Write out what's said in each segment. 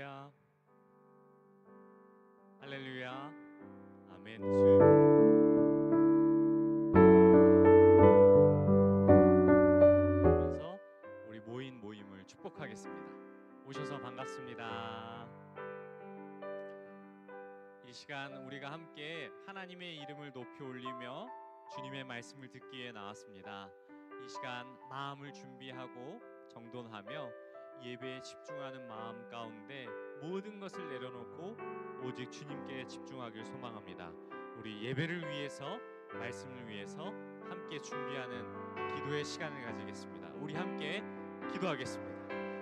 할렐루야. 할렐루야. 아멘. 하면서 우리 모임을 축복하겠습니다. 오셔서 반갑습니다. 이 시간 우리가 함께 하나님의 이름을 높이 올리며 주님의 말씀을 듣기에 나왔습니다. 이 시간 마음을 준비하고 정돈하며 예배에 집중하는 마음 가운데 모든 것을 내려놓고 오직 주님께 집중하길 소망합니다. 우리 예배를 위해서, 말씀을 위해서 함께 준비하는 기도의 시간을 가지겠습니다. 우리 함께 기도하겠습니다.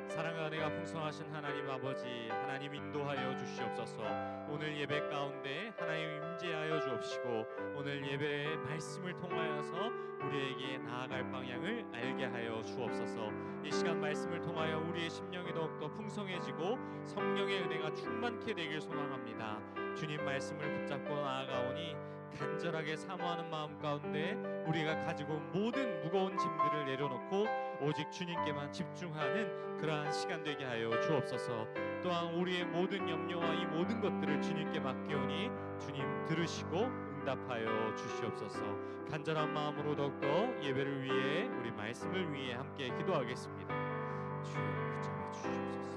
사랑과 은혜가 풍성하신 하나님 아버지, 하나님 인도하여 주시옵소서. 오늘 예배 가운데 하나님 임재하여 주옵시고, 오늘 예배의 말씀을 통하여서 우리에게 나아갈 방향을 알게 하여 주옵소서. 이 시간 말씀을 통하여 우리의 심령이 더욱더 풍성해지고 성령의 은혜가 충만케 되길 소망합니다. 주님 말씀을 붙잡고 나아가오니 간절하게 사모하는 마음 가운데 우리가 가지고 온 모든 무거운 짐들을 내려놓고 오직 주님께만 집중하는 그러한 시간 되게 하여 주옵소서. 또한 우리의 모든 염려와 이 모든 것들을 주님께 맡기오니 주님 들으시고 응답하여 주시옵소서. 간절한 마음으로 더욱더 예배를 위해, 우리 말씀을 위해 함께 기도하겠습니다. 주여 붙잡아 주시옵소서.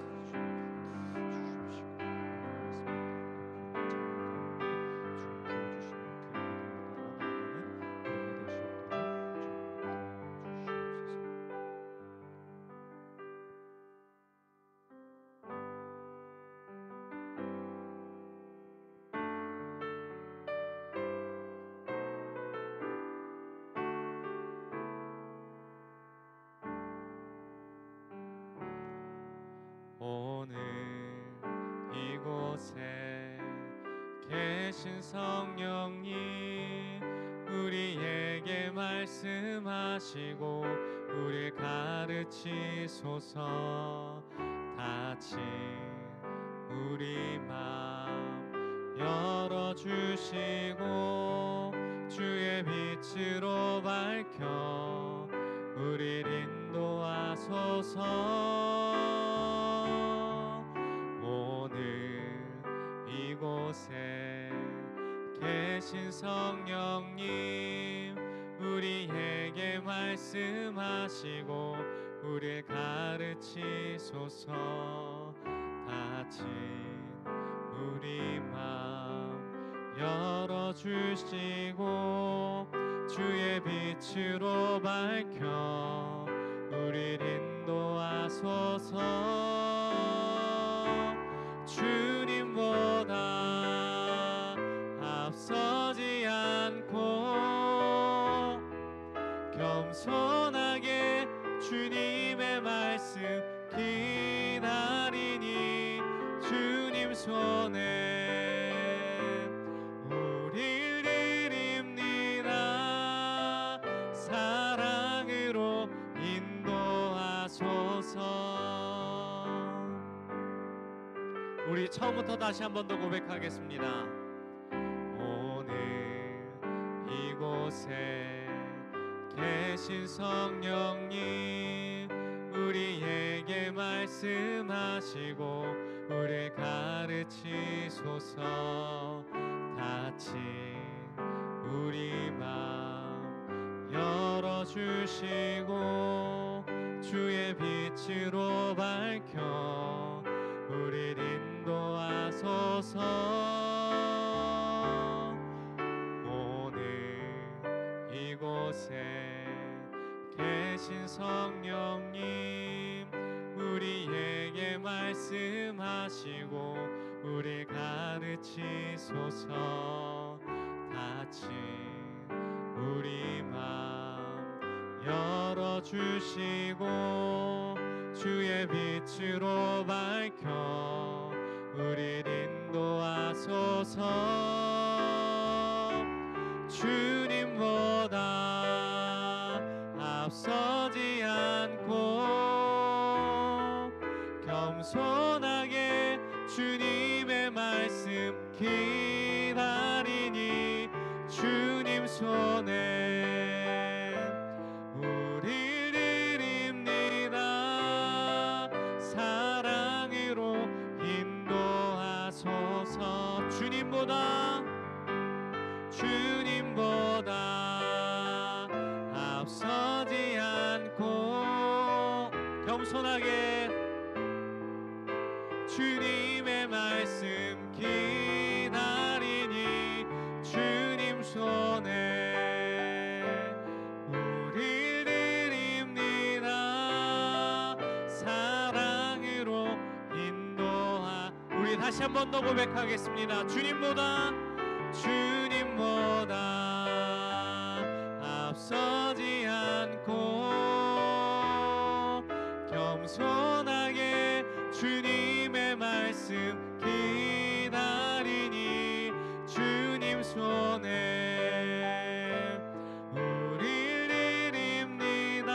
오늘 이곳에 계신 성령님, 우리에게 말씀하시고 우리 가르치소서. 닫힌 우리 마음 열어주시고 주의 빛으로 밝혀 우리를 인도하소서. 이곳에 계신 성령님, 우리에게 말씀하시고 우리를 가르치소서. 닫힌 우리 마음 열어주시고 주의 빛으로 밝혀 우리를 인도하소서. 주님보다 앞서지 않고 겸손하게 주님의 말씀 기다리니 주님 손에 우릴 드립니다. 사랑으로 인도하소서. 우리 처음부터 다시 한 번 더 고백하겠습니다. 오늘 이곳에 계신 성령님, 우리에게 말씀하시고 우리를 가르치소서. 닫힌 우리 마음 열어주시고 주의 빛으로 밝혀 우리를 인도하소서. 오늘 이곳에 계신 성령님, 우리에게 말씀하시고 우리 가르치소서. 닫힌 우리 마음 열어주시고 주의 빛으로 밝혀 우리를 인도하소서. 주님보다 앞서지 않고 겸손하게 주님의 말씀 기다리니 주님 손에 우릴 드립니다. 사랑으로 인도하소서. 겸손하게 주님의 말씀 기다리니 주님 손에 우릴 드립니다. 사랑으로 인도하. 우리 다시 한 번 더 고백하겠습니다. 주님보다 앞서지 않고 겸손하게 주님의 말씀 기다리니 주님 손에 우릴 드립니다.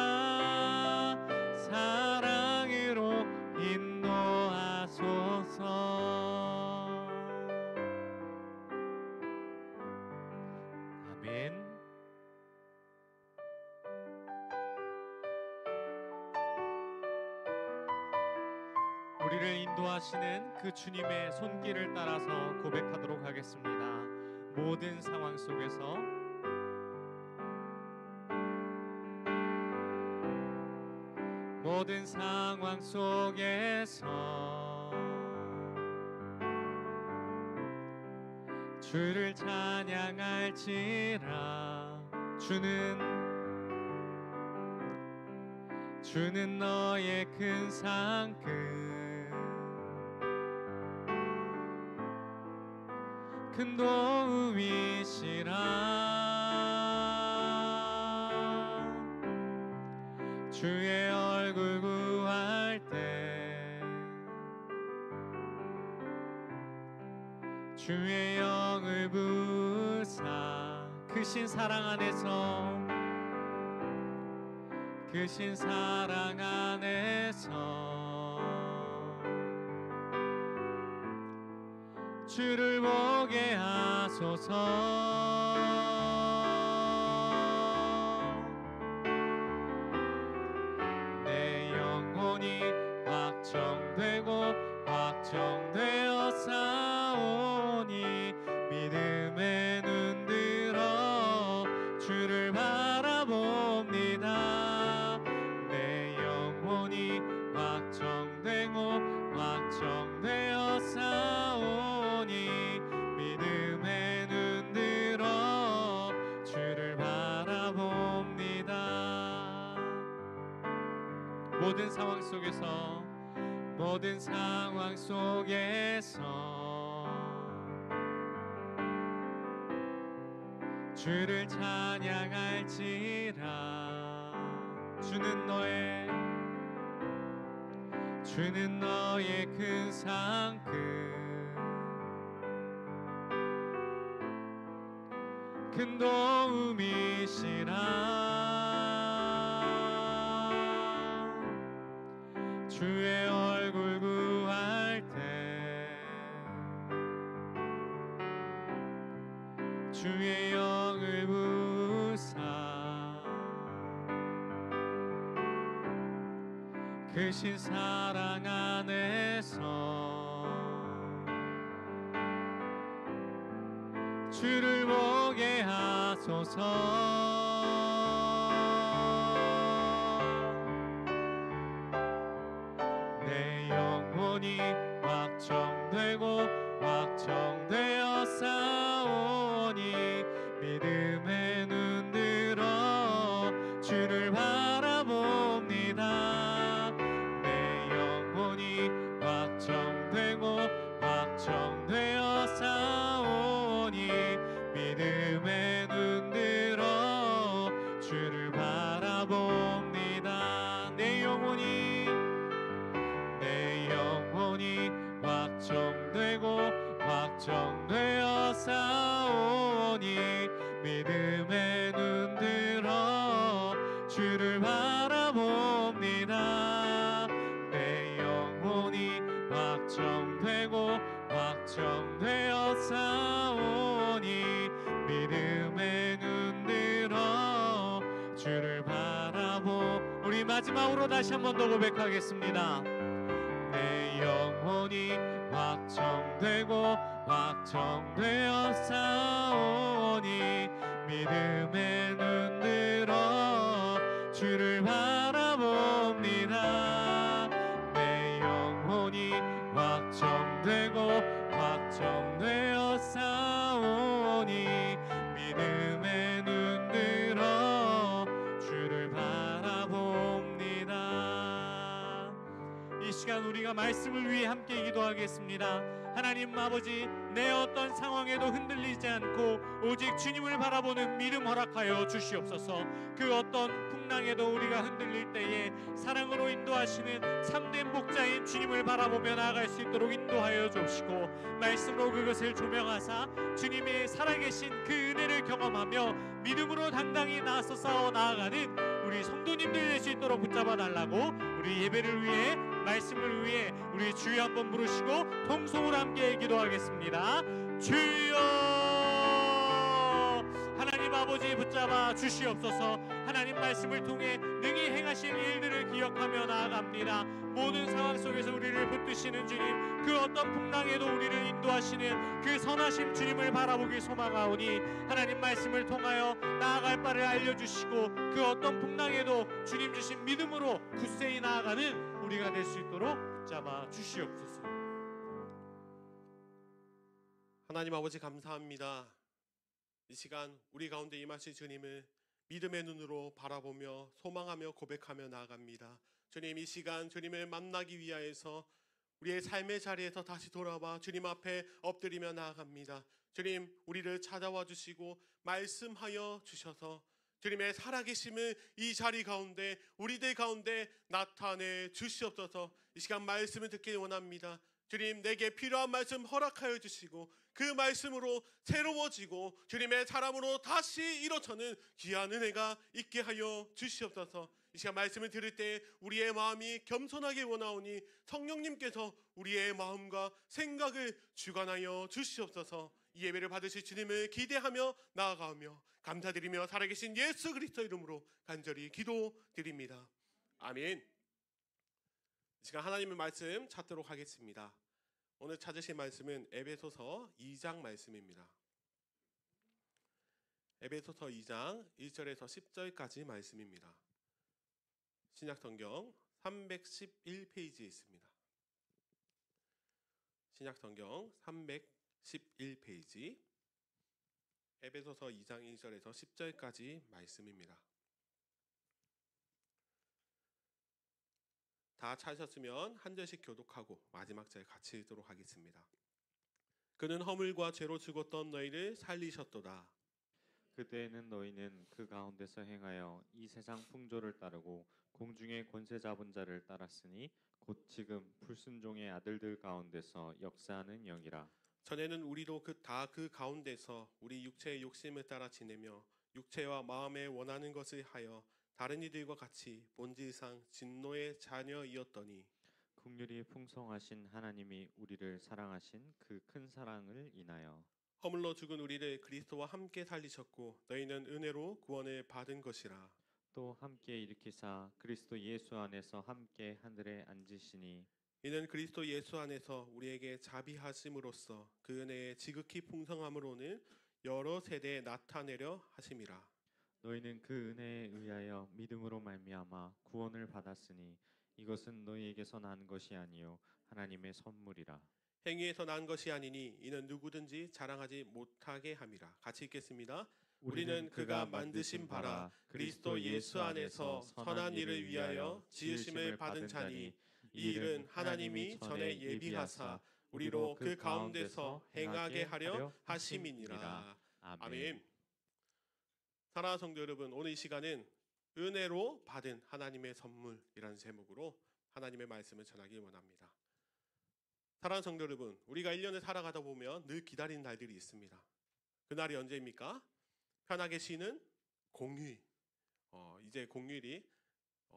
사랑으로 인도하소서. 아멘. 우리를 인도하시는 그 주님의 손길을 따라서 고백하도록 하겠습니다. 모든 상황 속에서 모든 상황 속에서 주를 찬양할지라. 주는 너의 큰 상급 큰 도움이시라. 주의 얼굴 구할 때 주의 영을 부사 크신 사랑 안에서 크신 사랑 안에서 주를 보게 하소서. 내 영혼이 확정되고 확정되어 싸우니 믿음의 눈 들어 주를 바라봅니다. 내 영혼이 확정되고 확정되어 싸우니 믿음의 눈 들어 주를 바라봅니다. 모든 상황 속에서 주를 찬양할지라. 주는 너의 큰 상급 큰 도움이시라. 주의 얼굴 구할 때 주의 영을 부사 크신 사랑 안에서 주를 보게 하소서. 내 영혼이 확정되고 확정되어 싸우니 믿음의 눈 들어 주를 바라봅니다. 내 영혼이 확정되고 확정되어 싸우니 믿음의 눈 들어 주를 바라봅니다. 내 영혼이 확정되고 확정되어 싸우니 믿음의 눈 들어 주를 바라봅니다. 내 영혼이 확정되고 확정되어 싸우니 믿음의 눈 들어 주를 우리 마지막으로 다시 한 번 더 고백하겠습니다. 내 영혼이 확정되고 확정되어 싸우니 믿음의 눈 들어 주를 바라봅니다. 시간 우리가 말씀을 위해 함께 기도하겠습니다. 하나님 아버지, 내 어떤 상황에도 흔들리지 않고 오직 주님을 바라보는 믿음 허락하여 주시옵소서. 그 어떤 풍랑에도 우리가 흔들릴 때에 사랑으로 인도하시는 참된 목자인 주님을 바라보며 나아갈 수 있도록 인도하여 주시고, 말씀으로 그것을 조명하사 주님의 살아계신 그 은혜를 경험하며 믿음으로 당당히 나서 싸워 나아가는 우리 성도님들 될 수 있도록 붙잡아 달라고, 우리 예배를 위해 말씀을 위해 우리 주여 한번 부르시고 통성으로 함께 기도하겠습니다. 주여, 하나님 아버지 붙잡아 주시옵소서. 하나님 말씀을 통해 능히 행하실 일들을 기억하며 나아갑니다. 모든 상황 속에서 우리를 붙드시는 주님, 그 어떤 풍랑에도 우리를 인도하시는 그 선하신 주님을 바라보기 소망하오니, 하나님 말씀을 통하여 나아갈 바를 알려주시고 그 어떤 풍랑에도 주님 주신 믿음으로 굳세히 나아가는 우리가 될 수 있도록 붙잡아 주시옵소서. 하나님 아버지 감사합니다. 이 시간 우리 가운데 임하실 주님을 믿음의 눈으로 바라보며 소망하며 고백하며 나아갑니다. 주님, 이 시간 주님을 만나기 위하여서 우리의 삶의 자리에서 다시 돌아와 주님 앞에 엎드리며 나아갑니다. 주님, 우리를 찾아와 주시고 말씀하여 주셔서 주님의 살아계심을 이 자리 가운데 우리들 가운데 나타내 주시옵소서. 이 시간 말씀을 듣기 원합니다. 주님, 내게 필요한 말씀 허락하여 주시고 그 말씀으로 새로워지고 주님의 사람으로 다시 일어서는 귀한 은혜가 있게 하여 주시옵소서. 이 시간 말씀을 들을 때 우리의 마음이 겸손하게 원하오니 성령님께서 우리의 마음과 생각을 주관하여 주시옵소서. 이 예배를 받으실 주님을 기대하며 나아가며 감사드리며 살아계신 예수 그리스도 이름으로 간절히 기도드립니다. 아멘. 이 시간 하나님의 말씀 찾도록 하겠습니다. 오늘 찾으실 말씀은 에베소서 2장 말씀입니다. 에베소서 2장 1절에서 10절까지 말씀입니다. 신약성경 311페이지에 있습니다. 신약성경 311페이지 에베소서 2장 1절에서 10절까지 말씀입니다. 다 찾으셨으면 한 절씩 교독하고 마지막 절 같이 읽도록 하겠습니다. 그는 허물과 죄로 죽었던 너희를 살리셨도다. 그때에는 너희는 그 가운데서 행하여 이 세상 풍조를 따르고 공중의 권세 잡은 자를 따랐으니 곧 지금 불순종의 아들들 가운데서 역사하는 영이라. 전에는 우리도 다 그 가운데서 우리 육체의 욕심을 따라 지내며 육체와 마음에 원하는 것을 하여 다른 이들과 같이 본질상 진노의 자녀이었더니 긍휼이 풍성하신 하나님이 우리를 사랑하신 그 큰 사랑을 인하여 허물로 죽은 우리를 그리스도와 함께 살리셨고 너희는 은혜로 구원을 받은 것이라. 또 함께 일으키사 그리스도 예수 안에서 함께 하늘에 앉으시니 이는 그리스도 예수 안에서 우리에게 자비하심으로써 그 은혜의 지극히 풍성함으로는 여러 세대에 나타내려 하심이라. 너희는 그 은혜에 의하여 믿음으로 말미암아 구원을 받았으니 이것은 너희에게서 난 것이 아니요 하나님의 선물이라. 행위에서 난 것이 아니니 이는 누구든지 자랑하지 못하게 함이라. 같이 읽겠습니다. 우리는 그가 만드신 바라 그리스도 예수 안에서 선한 일을 위하여 지으심을 받은 자니 이 일은 하나님이 전에 예비하사 우리로 그 가운데서 행하게 하려 하심이니라. 아멘. 사랑하는 성도 여러분, 오늘 이 시간은 은혜로 받은 하나님의 선물이라는 제목으로 하나님의 말씀을 전하기 원합니다. 사랑하는 성도 여러분, 우리가 1년을 살아가다 보면 늘 기다리는 날들이 있습니다. 그날이 언제입니까? 편하게 쉬는 공휴일. 이제 공휴일이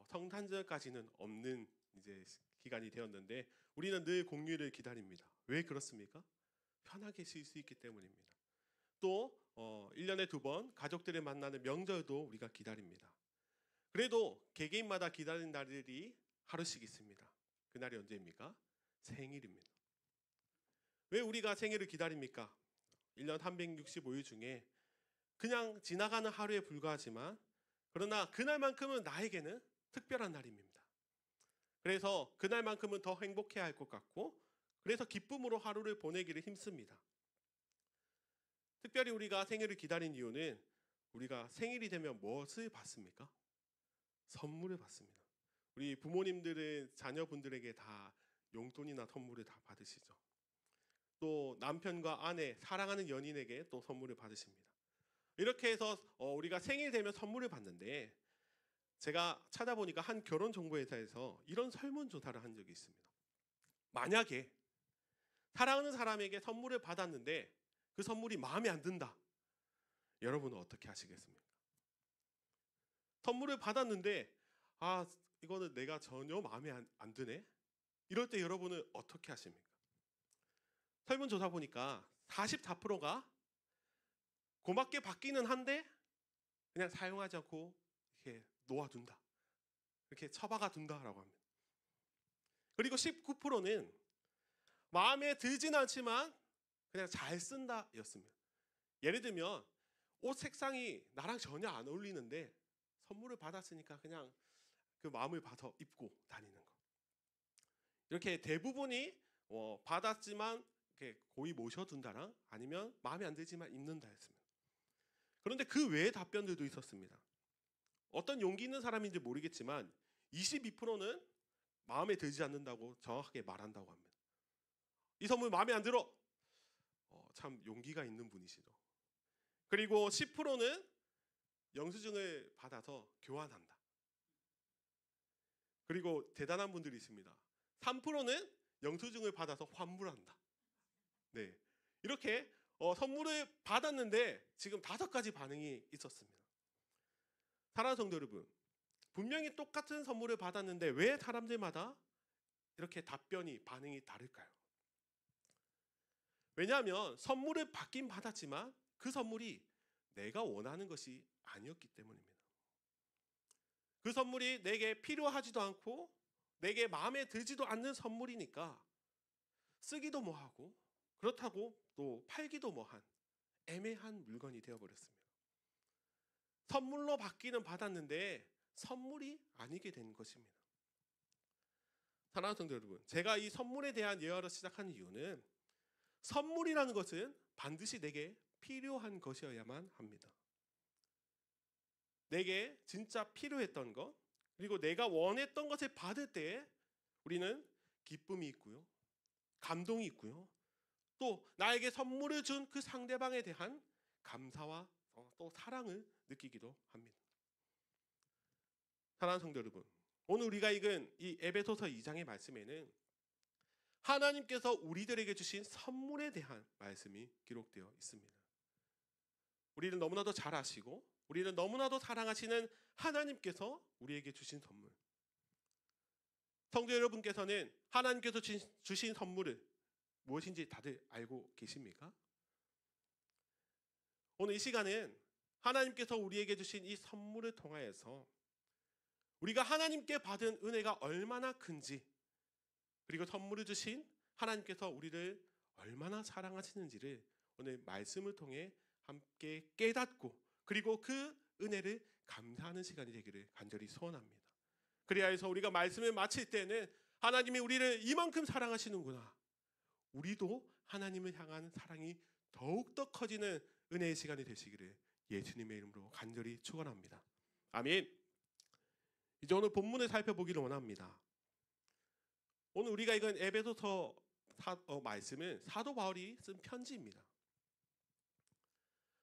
성탄절까지는 없는 이제 기간이 되었는데 우리는 늘 공휴일을 기다립니다. 왜 그렇습니까? 편하게 쉴 수 있기 때문입니다. 또 1년에 2번 가족들을 만나는 명절도 우리가 기다립니다. 그래도 개개인마다 기다리는 날들이 하루씩 있습니다. 그날이 언제입니까? 생일입니다. 왜 우리가 생일을 기다립니까? 1년 365일 중에 그냥 지나가는 하루에 불과하지만 그러나 그날만큼은 나에게는 특별한 날입니다. 그래서 그날만큼은 더 행복해야 할 것 같고 그래서 기쁨으로 하루를 보내기를 힘씁니다. 특별히 우리가 생일을 기다린 이유는 우리가 생일이 되면 무엇을 받습니까? 선물을 받습니다. 우리 부모님들은 자녀분들에게 다 용돈이나 선물을 다 받으시죠. 또 남편과 아내, 사랑하는 연인에게 또 선물을 받으십니다. 이렇게 해서 우리가 생일 되면 선물을 받는데, 제가 찾아보니까 한 결혼정보회사에서 이런 설문조사를 한 적이 있습니다. 만약에 사랑하는 사람에게 선물을 받았는데 그 선물이 마음에 안 든다. 여러분은 어떻게 하시겠습니까? 선물을 받았는데 이거는 내가 전혀 마음에 안 드네. 이럴 때 여러분은 어떻게 하십니까? 설문조사 보니까 44%가 고맙게 받기는 한데 그냥 사용하지 않고 이렇게 놓아둔다. 이렇게 처박아 둔다라고 합니다. 그리고 19%는 마음에 들진 않지만 그냥 잘 쓴다였습니다. 예를 들면 옷 색상이 나랑 전혀 안 어울리는데 선물을 받았으니까 그냥 그 마음을 봐서 입고 다니는 거. 이렇게 대부분이 받았지만 이렇게 고이 모셔둔다랑 아니면 마음에 안 들지만 입는다였습니다. 그런데 그 외의 답변들도 있었습니다. 어떤 용기 있는 사람인지 모르겠지만 22%는 마음에 들지 않는다고 정확하게 말한다고 합니다. 이 선물 마음에 안 들어. 참 용기가 있는 분이시죠. 그리고 10%는 영수증을 받아서 교환한다. 그리고 대단한 분들이 있습니다. 3%는 영수증을 받아서 환불한다. 네, 이렇게 선물을 받았는데 지금 5가지 반응이 있었습니다. 사랑하는 성도 여러분, 분명히 똑같은 선물을 받았는데 왜 사람들마다 이렇게 반응이 다를까요? 왜냐하면 선물을 받긴 받았지만 그 선물이 내가 원하는 것이 아니었기 때문입니다. 그 선물이 내게 필요하지도 않고 내게 마음에 들지도 않는 선물이니까 쓰기도 뭐하고 그렇다고 또 팔기도 뭐한 애매한 물건이 되어버렸습니다. 선물로 받기는 받았는데 선물이 아니게 된 것입니다. 사랑하는 성도 여러분, 제가 이 선물에 대한 예화를 시작한 이유는 선물이라는 것은 반드시 내게 필요한 것이어야만 합니다. 내게 진짜 필요했던 것, 그리고 내가 원했던 것을 받을 때 우리는 기쁨이 있고요, 감동이 있고요, 또 나에게 선물을 준 그 상대방에 대한 감사와 또 사랑을 느끼기도 합니다. 사랑하는 성도 여러분, 오늘 우리가 읽은 이 에베소서 2장의 말씀에는 하나님께서 우리들에게 주신 선물에 대한 말씀이 기록되어 있습니다. 우리는 너무나도 잘 아시고 우리는 너무나도 사랑하시는 하나님께서 우리에게 주신 선물, 성도 여러분께서는 하나님께서 주신 선물을 무엇인지 다들 알고 계십니까? 오늘 이 시간은 하나님께서 우리에게 주신 이 선물을 통하여서 우리가 하나님께 받은 은혜가 얼마나 큰지, 그리고 선물을 주신 하나님께서 우리를 얼마나 사랑하시는지를 오늘 말씀을 통해 함께 깨닫고 그리고 그 은혜를 감사하는 시간이 되기를 간절히 소원합니다. 그래야 해서 우리가 말씀을 마칠 때는 하나님이 우리를 이만큼 사랑하시는구나, 우리도 하나님을 향한 사랑이 더욱더 커지는 은혜의 시간이 되시기를 예수님의 이름으로 간절히 축원합니다. 아멘. 이제 오늘 본문을 살펴보기를 원합니다. 오늘 우리가 읽은 에베소서 말씀은 사도 바울이 쓴 편지입니다.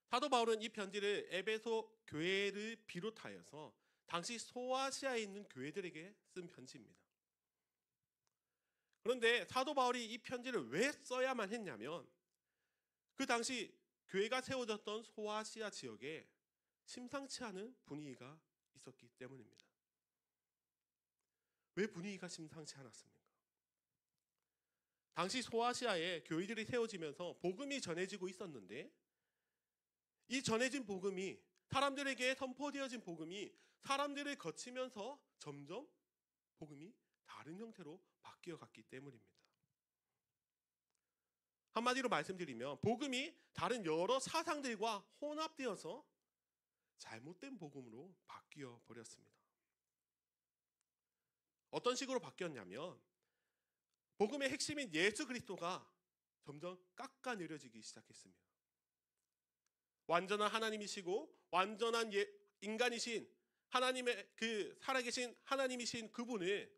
사도 바울은 이 편지를 에베소 교회를 비롯하여서 당시 소아시아에 있는 교회들에게 쓴 편지입니다. 그런데 사도 바울이 이 편지를 왜 써야만 했냐면 그 당시 교회가 세워졌던 소아시아 지역에 심상치 않은 분위기가 있었기 때문입니다. 왜 분위기가 심상치 않았습니까? 당시 소아시아에 교회들이 세워지면서 복음이 전해지고 있었는데 이 전해진 복음이, 사람들에게 선포되어진 복음이 사람들을 거치면서 점점 복음이 다른 형태로 바뀌어 갔기 때문입니다. 한마디로 말씀드리면 복음이 다른 여러 사상들과 혼합되어서 잘못된 복음으로 바뀌어 버렸습니다. 어떤 식으로 바뀌었냐면 복음의 핵심인 예수 그리스도가 점점 깎아내려지기 시작했습니다. 완전한 하나님이시고 완전한 인간이신 하나님의 그 살아계신 하나님이신 그분을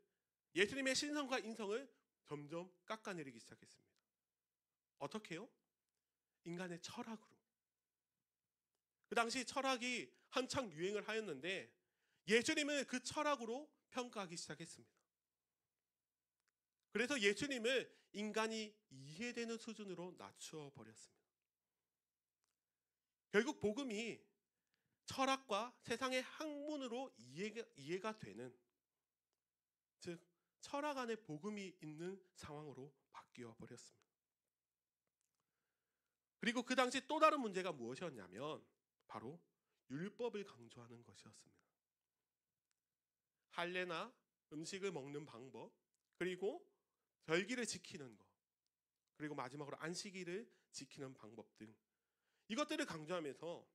예수님의 신성과 인성을 점점 깎아내리기 시작했습니다. 어떻게요? 인간의 철학으로. 그 당시 철학이 한창 유행을 하였는데 예수님은 그 철학으로 평가하기 시작했습니다. 그래서 예수님을 인간이 이해되는 수준으로 낮추어 버렸습니다. 결국 복음이 철학과 세상의 학문으로 이해가 되는, 즉 철학 안에 복음이 있는 상황으로 바뀌어 버렸습니다. 그리고 그 당시 또 다른 문제가 무엇이었냐면 바로 율법을 강조하는 것이었습니다. 할례나 음식을 먹는 방법, 그리고 절기를 지키는 것, 그리고 마지막으로 안식일을 지키는 방법 등 이것들을 강조하면서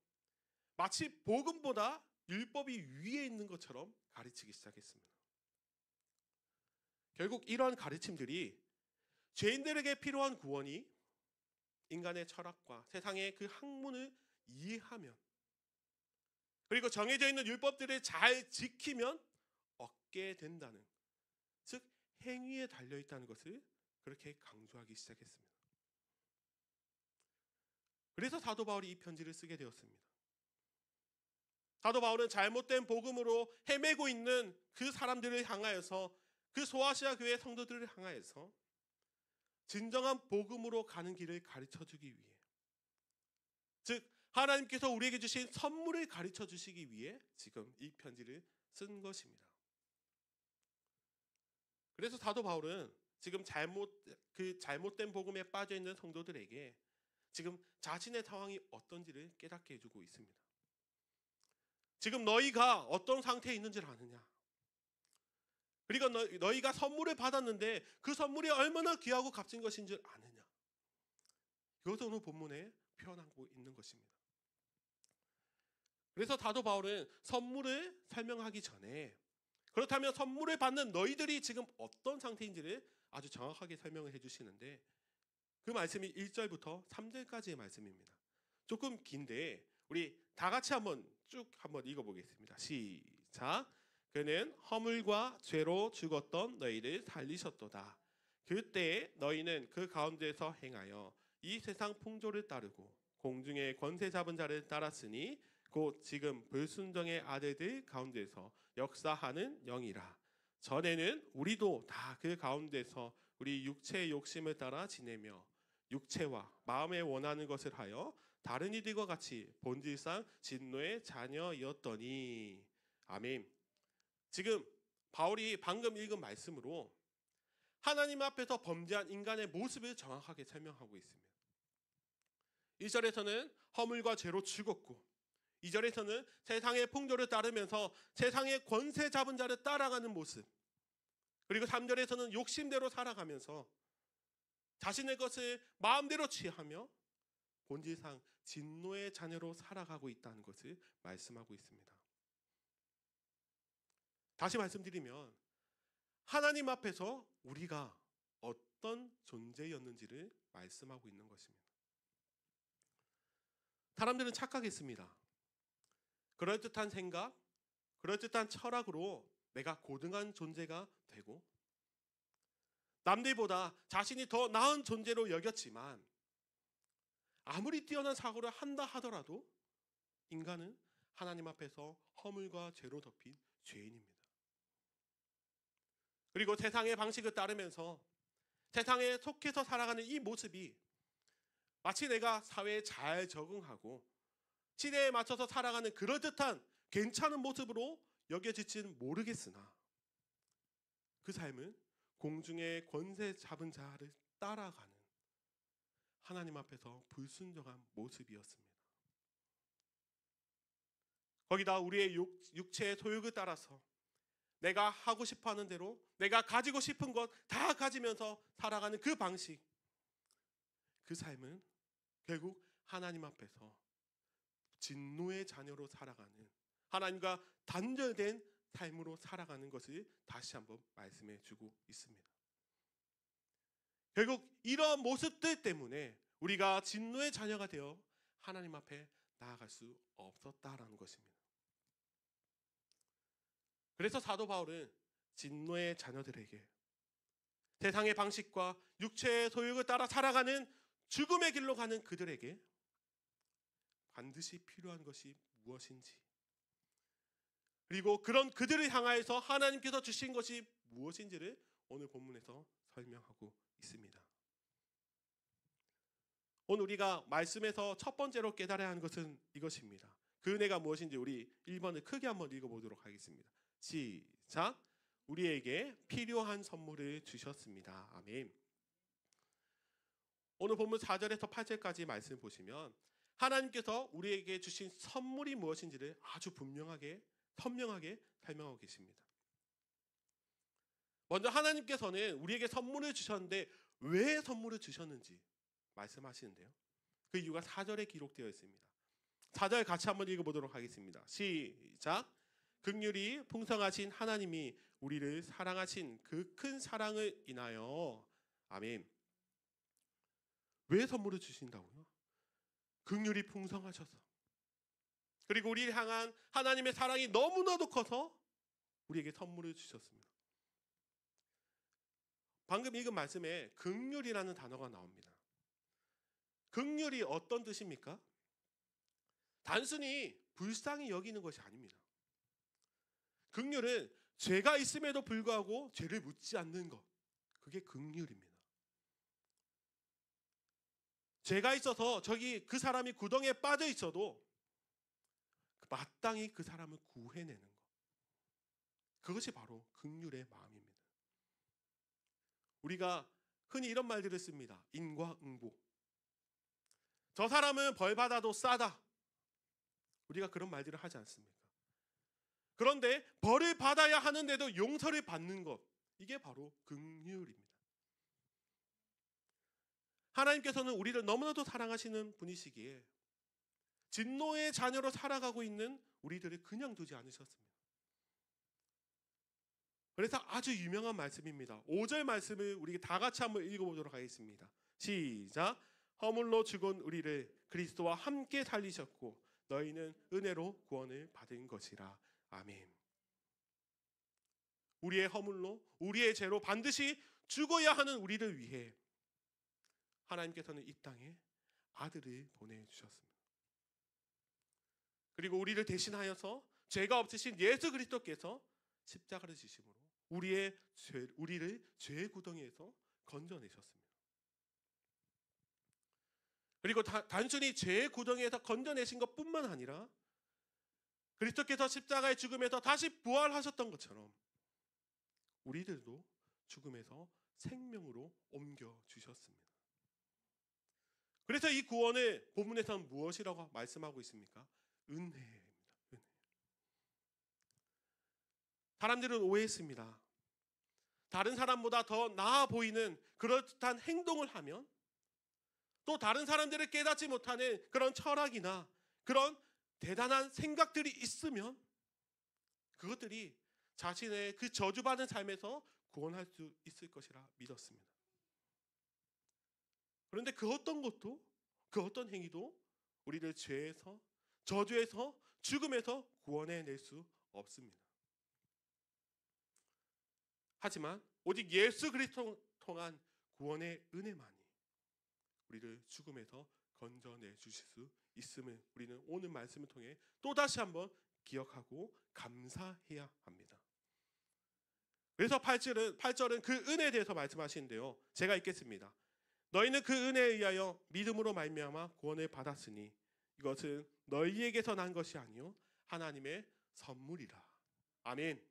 마치 복음보다 율법이 위에 있는 것처럼 가르치기 시작했습니다. 결국 이러한 가르침들이 죄인들에게 필요한 구원이 인간의 철학과 세상의 그 학문을 이해하면, 그리고 정해져 있는 율법들을 잘 지키면 얻게 된다는, 즉 행위에 달려 있다는 것을 그렇게 강조하기 시작했습니다. 그래서 사도 바울이 이 편지를 쓰게 되었습니다. 사도 바울은 잘못된 복음으로 헤매고 있는 그 사람들을 향하여서, 그 소아시아 교회 성도들을 향하여서 진정한 복음으로 가는 길을 가르쳐주기 위해, 즉 하나님께서 우리에게 주신 선물을 가르쳐 주시기 위해 지금 이 편지를 쓴 것입니다. 그래서 사도 바울은 지금 잘못된 복음에 빠져 있는 성도들에게 지금 자신의 상황이 어떤지를 깨닫게 해주고 있습니다. 지금 너희가 어떤 상태에 있는지를 아느냐? 그리고 너희가 선물을 받았는데 그 선물이 얼마나 귀하고 값진 것인 줄 아느냐? 이것을 오늘 본문에 표현하고 있는 것입니다. 그래서 사도 바울은 선물을 설명하기 전에, 그렇다면 선물을 받는 너희들이 지금 어떤 상태인지를 아주 정확하게 설명을 해주시는데, 그 말씀이 1절부터 3절까지의 말씀입니다. 조금 긴데 우리 다 같이 한번 읽어보겠습니다. 시작. 그는 허물과 죄로 죽었던 너희를 살리셨도다. 그때 너희는 그 가운데서 행하여 이 세상 풍조를 따르고 공중의 권세 잡은 자를 따랐으니 곧 지금 불순종의 아들들 가운데서 역사하는 영이라. 전에는 우리도 다 그 가운데서 우리 육체의 욕심을 따라 지내며 육체와 마음에 원하는 것을 하여 다른 이들과 같이 본질상 진노의 자녀였더니. 아멘. 지금 바울이 방금 읽은 말씀으로 하나님 앞에서 범죄한 인간의 모습을 정확하게 설명하고 있습니다. 1절에서는 허물과 죄로 죽었고, 2절에서는 세상의 풍조를 따르면서 세상의 권세 잡은 자를 따라가는 모습, 그리고 3절에서는 욕심대로 살아가면서 자신의 것을 마음대로 취하며 본질상 진노의 자녀로 살아가고 있다는 것을 말씀하고 있습니다. 다시 말씀드리면 하나님 앞에서 우리가 어떤 존재였는지를 말씀하고 있는 것입니다. 사람들은 착각했습니다. 그럴듯한 생각, 그럴듯한 철학으로 내가 고등한 존재가 되고 남들보다 자신이 더 나은 존재로 여겼지만, 아무리 뛰어난 사고를 한다 하더라도 인간은 하나님 앞에서 허물과 죄로 덮인 죄인입니다. 그리고 세상의 방식을 따르면서 세상에 속해서 살아가는 이 모습이 마치 내가 사회에 잘 적응하고 시대에 맞춰서 살아가는 그럴듯한 괜찮은 모습으로 여겨질지는 모르겠으나, 그 삶은 공중의 권세 잡은 자를 따라가는 하나님 앞에서 불순종한 모습이었습니다. 거기다 우리의 육체의 소욕을 따라서 내가 하고 싶어하는 대로 내가 가지고 싶은 것 다 가지면서 살아가는 그 방식, 그 삶은 결국 하나님 앞에서 진노의 자녀로 살아가는, 하나님과 단절된 삶으로 살아가는 것을 다시 한번 말씀해 주고 있습니다. 결국 이러한 모습들 때문에 우리가 진노의 자녀가 되어 하나님 앞에 나아갈 수 없었다라는 것입니다. 그래서 사도 바울은 진노의 자녀들에게 세상의 방식과 육체의 소욕을 따라 살아가는 죽음의 길로 가는 그들에게 반드시 필요한 것이 무엇인지, 그리고 그런 그들을 향하여서 하나님께서 주신 것이 무엇인지를 오늘 본문에서 설명하고 있습니다. 오늘 우리가 말씀에서 첫 번째로 깨달아야 하는 것은 이것입니다. 그 은혜가 무엇인지 우리 1번을 크게 한번 읽어보도록 하겠습니다. 시작. 우리에게 필요한 선물을 주셨습니다. 아멘. 오늘 본문 4절에서 8절까지 말씀 보시면 하나님께서 우리에게 주신 선물이 무엇인지를 아주 분명하게 선명하게 설명하고 계십니다. 먼저 하나님께서는 우리에게 선물을 주셨는데 왜 선물을 주셨는지 말씀하시는데요. 그 이유가 4절에 기록되어 있습니다. 4절 같이 한번 읽어보도록 하겠습니다. 시작. 긍휼이 풍성하신 하나님이 우리를 사랑하신 그 큰 사랑을 인하여. 아멘. 왜 선물을 주신다고요? 긍휼이 풍성하셔서, 그리고 우리를 향한 하나님의 사랑이 너무나도 커서 우리에게 선물을 주셨습니다. 방금 읽은 말씀에 긍휼이라는 단어가 나옵니다. 긍휼이 어떤 뜻입니까? 단순히 불쌍히 여기는 것이 아닙니다. 긍휼은 죄가 있음에도 불구하고 죄를 묻지 않는 것, 그게 긍휼입니다. 죄가 있어서 저기 그 사람이 구덩이에 빠져 있어도 마땅히 그 사람을 구해내는 것, 그것이 바로 긍휼의 마음입니다. 우리가 흔히 이런 말들을 씁니다. 인과응보. 저 사람은 벌 받아도 싸다. 우리가 그런 말들을 하지 않습니까? 그런데 벌을 받아야 하는데도 용서를 받는 것, 이게 바로 긍휼입니다. 하나님께서는 우리를 너무나도 사랑하시는 분이시기에 진노의 자녀로 살아가고 있는 우리들을 그냥 두지 않으셨습니다. 그래서 아주 유명한 말씀입니다. 5절 말씀을 우리 다 같이 한번 읽어보도록 하겠습니다. 시작. 허물로 죽은 우리를 그리스도와 함께 살리셨고 너희는 은혜로 구원을 받은 것이라. 아멘. 우리의 허물로, 우리의 죄로 반드시 죽어야 하는 우리를 위해 하나님께서는 이 땅에 아들을 보내주셨습니다. 그리고 우리를 대신하여서 죄가 없으신 예수 그리스도께서 십자가를 지심으로 우리를 죄의 구덩이에서 건져내셨습니다. 그리고 단순히 죄의 구덩이에서 건져내신 것뿐만 아니라 그리스도께서 십자가의 죽음에서 다시 부활하셨던 것처럼 우리들도 죽음에서 생명으로 옮겨주셨습니다. 그래서 이 구원을 본문에서는 무엇이라고 말씀하고 있습니까? 은혜입니다. 은혜. 사람들은 오해했습니다. 다른 사람보다 더 나아 보이는 그럴듯한 행동을 하면, 또 다른 사람들을 깨닫지 못하는 그런 철학이나 그런 대단한 생각들이 있으면 그것들이 자신의 그 저주받은 삶에서 구원할 수 있을 것이라 믿었습니다. 그런데 그 어떤 것도, 그 어떤 행위도 우리를 죄에서, 저주에서, 죽음에서 구원해낼 수 없습니다. 하지만 오직 예수 그리스도 통한 구원의 은혜만이 우리를 죽음에서 건져내 주실 수 있음을 우리는 오늘 말씀을 통해 또다시 한번 기억하고 감사해야 합니다. 그래서 8절은 그 은혜에 대해서 말씀하시는데요. 제가 읽겠습니다. 너희는 그 은혜에 의하여 믿음으로 말미암아 구원을 받았으니 이것은 너희에게서 난 것이 아니요 하나님의 선물이라. 아멘.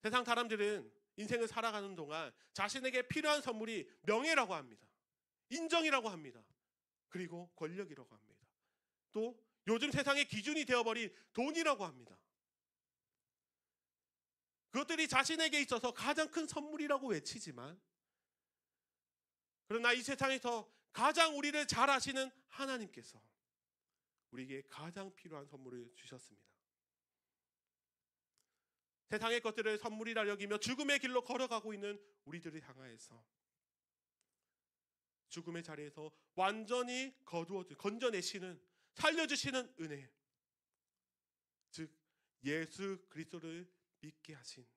세상 사람들은 인생을 살아가는 동안 자신에게 필요한 선물이 명예라고 합니다. 인정이라고 합니다. 그리고 권력이라고 합니다. 또 요즘 세상의 기준이 되어버린 돈이라고 합니다. 그것들이 자신에게 있어서 가장 큰 선물이라고 외치지만, 그러나 이 세상에서 가장 우리를 잘 아시는 하나님께서 우리에게 가장 필요한 선물을 주셨습니다. 세상의 것들을 선물이라 여기며 죽음의 길로 걸어가고 있는 우리들을 향하여서 죽음의 자리에서 완전히 건져내시는, 살려주시는 은혜, 즉 예수 그리스도를 믿게 하신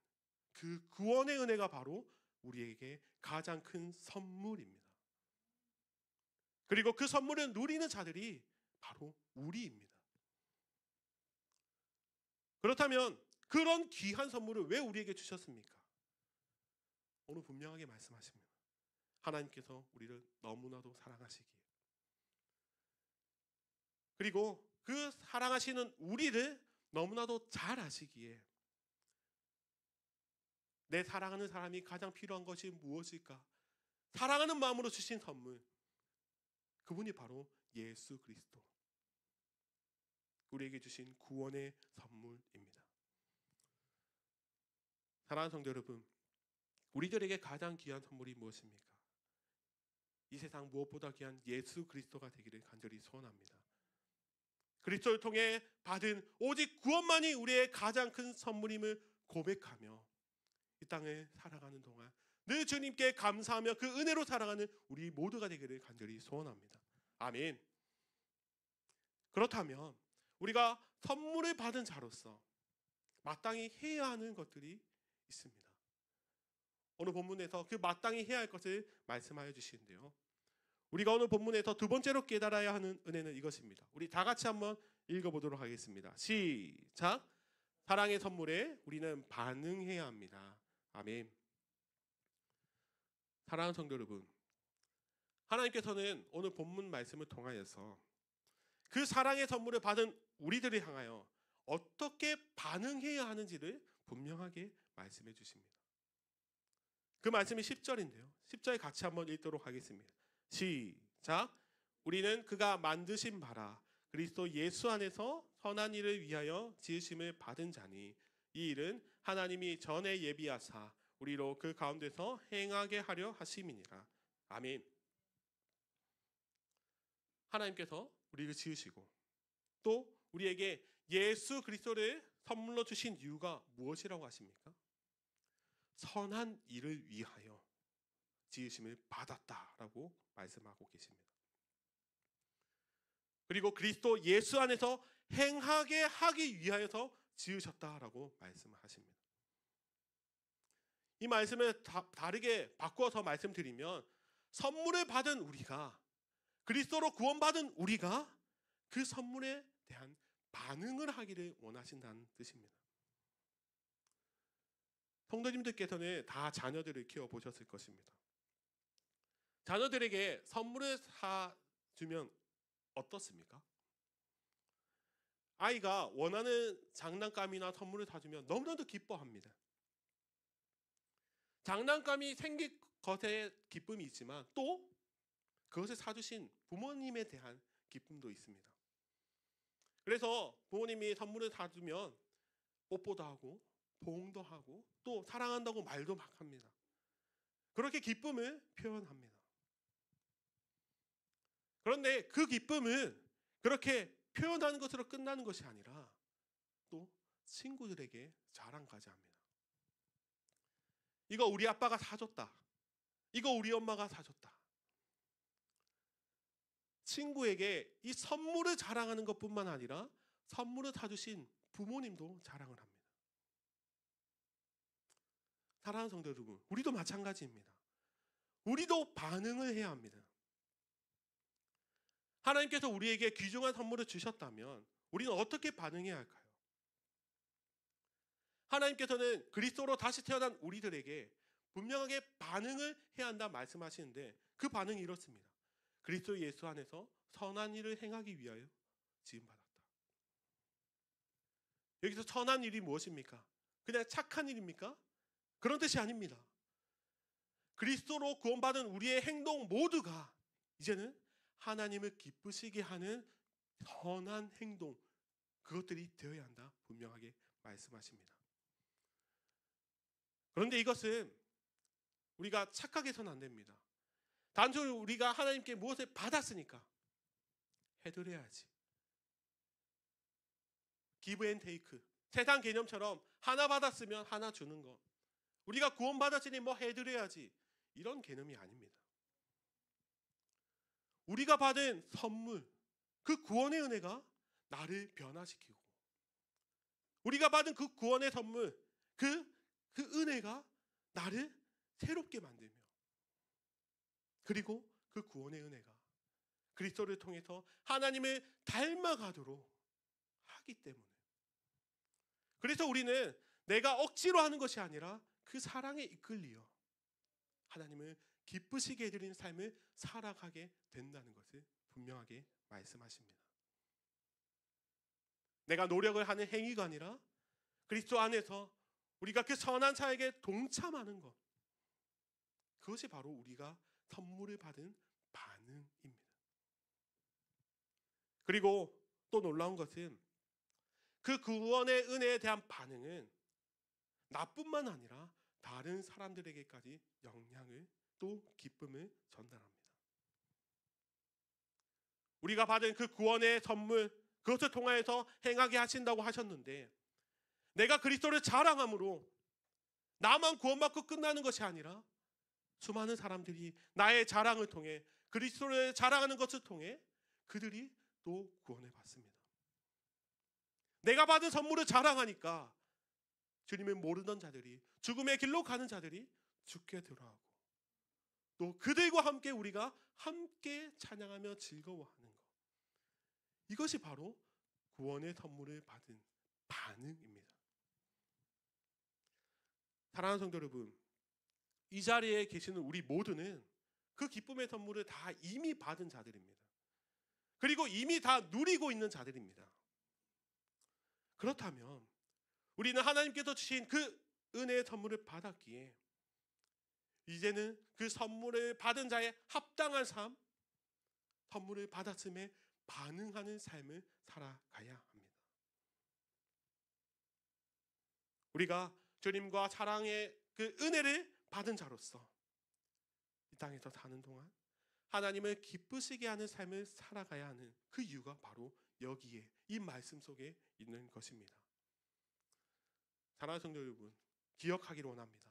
그 구원의 은혜가 바로 우리에게 가장 큰 선물입니다. 그리고 그 선물을 누리는 자들이 바로 우리입니다. 그렇다면 그런 귀한 선물을 왜 우리에게 주셨습니까? 오늘 분명하게 말씀하십니다. 하나님께서 우리를 너무나도 사랑하시기에, 그리고 그 사랑하시는 우리를 너무나도 잘 아시기에 내 사랑하는 사람이 가장 필요한 것이 무엇일까? 사랑하는 마음으로 주신 선물, 그분이 바로 예수 그리스도, 우리에게 주신 구원의 선물입니다. 사랑하는 성도 여러분, 우리들에게 가장 귀한 선물이 무엇입니까? 이 세상 무엇보다 귀한 예수 그리스도가 되기를 간절히 소원합니다. 그리스도를 통해 받은 오직 구원만이 우리의 가장 큰 선물임을 고백하며 이 땅을 살아가는 동안 늘 주님께 감사하며 그 은혜로 살아가는 우리 모두가 되기를 간절히 소원합니다. 아멘. 그렇다면 우리가 선물을 받은 자로서 마땅히 해야 하는 것들이 있습니다. 오늘 본문에서 그 마땅히 해야 할 것을 말씀하여 주시는데요, 우리가 오늘 본문에서 두 번째로 깨달아야 하는 은혜는 이것입니다. 우리 다 같이 한번 읽어보도록 하겠습니다. 시작. 사랑의 선물에 우리는 반응해야 합니다. 아멘. 사랑하는 성도 여러분, 하나님께서는 오늘 본문 말씀을 통하여서 그 사랑의 선물을 받은 우리들을 향하여 어떻게 반응해야 하는지를 분명하게 말씀해 주십니다. 그 말씀이 10절인데요. 10절 같이 한번 읽도록 하겠습니다. 시작. 우리는 그가 만드신 바라 그리스도 예수 안에서 선한 일을 위하여 지으심을 받은 자니 이 일은 하나님이 전에 예비하사 우리로 그 가운데서 행하게 하려 하심이니라. 아멘. 하나님께서 우리를 지으시고 또 우리에게 예수 그리스도를 선물로 주신 이유가 무엇이라고 하십니까? 선한 일을 위하여 지으심을 받았다라고 말씀하고 계십니다. 그리고 그리스도 예수 안에서 행하게 하기 위하여서 지으셨다라고 말씀하십니다. 이 말씀을 다르게 바꿔서 말씀드리면 선물을 받은 우리가, 그리스도로 구원받은 우리가 그 선물에 대한 반응을 하기를 원하신다는 뜻입니다. 성도님들께서는 다 자녀들을 키워보셨을 것입니다. 자녀들에게 선물을 사주면 어떻습니까? 아이가 원하는 장난감이나 선물을 사주면 너무나도 기뻐합니다. 장난감이 생길 것에 기쁨이 있지만 또 그것을 사주신 부모님에 대한 기쁨도 있습니다. 그래서 부모님이 선물을 사주면 뽀뽀도 하고 포옹도 하고 또 사랑한다고 말도 막 합니다. 그렇게 기쁨을 표현합니다. 그런데 그 기쁨은 그렇게 표현하는 것으로 끝나는 것이 아니라 또 친구들에게 자랑까지 합니다. 이거 우리 아빠가 사줬다. 이거 우리 엄마가 사줬다. 친구에게 이 선물을 자랑하는 것뿐만 아니라 선물을 사주신 부모님도 자랑을 합니다. 사랑하는 성도 여러분, 우리도 마찬가지입니다. 우리도 반응을 해야 합니다. 하나님께서 우리에게 귀중한 선물을 주셨다면 우리는 어떻게 반응해야 할까요? 하나님께서는 그리스도로 다시 태어난 우리들에게 분명하게 반응을 해야 한다 말씀하시는데 그 반응이 이렇습니다. 그리스도 예수 안에서 선한 일을 행하기 위하여 지음받았다. 여기서 선한 일이 무엇입니까? 그냥 착한 일입니까? 그런 뜻이 아닙니다. 그리스도로 구원받은 우리의 행동 모두가 이제는 하나님을 기쁘시게 하는 선한 행동, 그것들이 되어야 한다 분명하게 말씀하십니다. 그런데 이것은 우리가 착각해서는 안 됩니다. 단순히 우리가 하나님께 무엇을 받았으니까 해드려야지. 기브 앤 테이크, 세상 개념처럼 하나 받았으면 하나 주는 것, 우리가 구원받았으니 뭐 해드려야지, 이런 개념이 아닙니다. 우리가 받은 선물, 그 구원의 은혜가 나를 변화시키고 우리가 받은 그 구원의 선물, 그 은혜가 나를 새롭게 만들며, 그리고 그 구원의 은혜가 그리스도를 통해서 하나님을 닮아가도록 하기 때문에, 그래서 우리는 내가 억지로 하는 것이 아니라 그 사랑에 이끌리어 하나님을 기쁘시게 해드리는 삶을 살아가게 된다는 것을 분명하게 말씀하십니다. 내가 노력을 하는 행위가 아니라 그리스도 안에서 우리가 그 선한 사역에 동참하는 것, 그것이 바로 우리가 선물을 받은 반응입니다. 그리고 또 놀라운 것은 그 구원의 은혜에 대한 반응은 나뿐만 아니라 다른 사람들에게까지 영향을, 또 기쁨을 전달합니다. 우리가 받은 그 구원의 선물, 그것을 통하여서 행하게 하신다고 하셨는데, 내가 그리스도를 자랑함으로 나만 구원받고 끝나는 것이 아니라 수많은 사람들이 나의 자랑을 통해, 그리스도를 자랑하는 것을 통해 그들이 또 구원을 받습니다. 내가 받은 선물을 자랑하니까 주님을 모르던 자들이, 죽음의 길로 가는 자들이 죽게 돌아오고, 또 그들과 함께 우리가 함께 찬양하며 즐거워하는 것, 이것이 바로 구원의 선물을 받은 반응입니다. 사랑하는 성도 여러분, 이 자리에 계시는 우리 모두는 그 기쁨의 선물을 다 이미 받은 자들입니다. 그리고 이미 다 누리고 있는 자들입니다. 그렇다면 우리는 하나님께서 주신 그 은혜의 선물을 받았기에 이제는 그 선물을 받은 자의 합당한 삶, 선물을 받았음에 반응하는 삶을 살아가야 합니다. 우리가 주님과 사랑의 그 은혜를 받은 자로서 이 땅에서 사는 동안 하나님을 기쁘시게 하는 삶을 살아가야 하는 그 이유가 바로 여기에, 이 말씀 속에 있는 것입니다. 사랑하는 성도 여러분, 기억하기를 원합니다.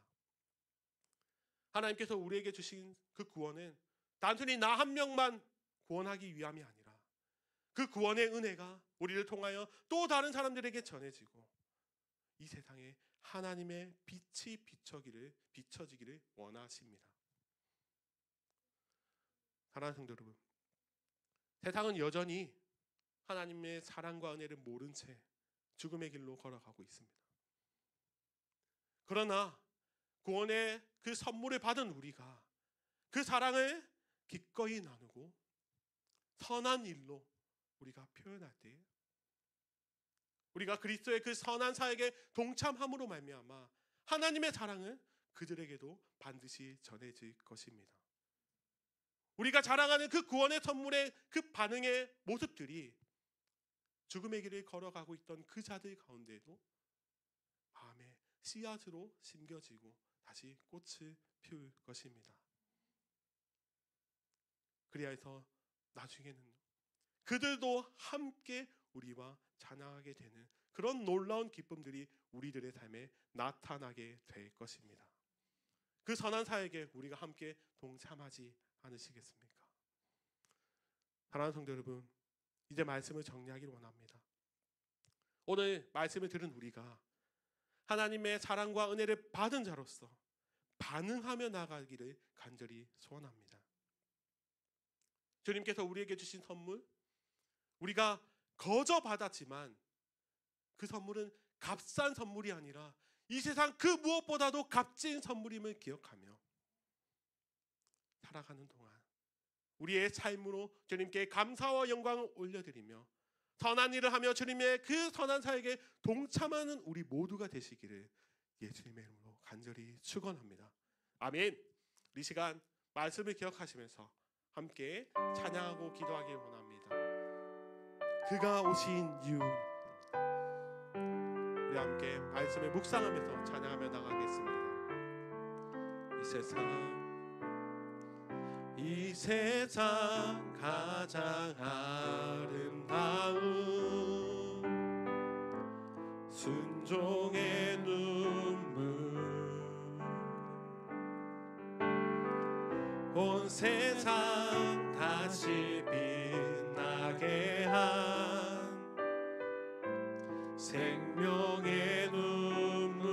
하나님께서 우리에게 주신 그 구원은 단순히 나 한 명만 구원하기 위함이 아니라 그 구원의 은혜가 우리를 통하여 또 다른 사람들에게 전해지고 이 세상에 하나님의 빛이 비춰지기를 원하십니다. 사랑하는 성도 여러분, 세상은 여전히 하나님의 사랑과 은혜를 모른 채 죽음의 길로 걸어가고 있습니다. 그러나 구원의 그 선물을 받은 우리가 그 사랑을 기꺼이 나누고 선한 일로 우리가 표현할 때, 우리가 그리스도의 그 선한 사역에 동참함으로 말미암아 하나님의 사랑은 그들에게도 반드시 전해질 것입니다. 우리가 자랑하는 그 구원의 선물의 그 반응의 모습들이 죽음의 길을 걸어가고 있던 그 자들 가운데에도 마음에 씨앗으로 심겨지고 다시 꽃을 피울 것입니다. 그리하여서 나중에는 그들도 함께 우리와 찬양하게 되는 그런 놀라운 기쁨들이 우리들의 삶에 나타나게 될 것입니다. 그 선한 사역에 우리가 함께 동참하지 않으시겠습니까? 사랑하는 성도 여러분, 이제 말씀을 정리하기를 원합니다. 오늘 말씀을 들은 우리가 하나님의 사랑과 은혜를 받은 자로서 반응하며 나가기를 간절히 소원합니다. 주님께서 우리에게 주신 선물, 우리가 거저 받았지만 그 선물은 값싼 선물이 아니라 이 세상 그 무엇보다도 값진 선물임을 기억하며 살아가는 동안 우리의 삶으로 주님께 감사와 영광을 올려드리며 선한 일을 하며 주님의 그 선한 사역에 동참하는 우리 모두가 되시기를 예수님의 이름으로 간절히 축원합니다. 아멘. 이 시간 말씀을 기억하시면서 함께 찬양하고 기도하길 원합니다. 그가 오신 이유, 우리 함께 말씀을 묵상하면서 찬양하며 나가겠습니다. 이 세상 가장 아름다운 순종의 눈물, 온 세상 다시 빛나게 한 생명 생명의 눈물.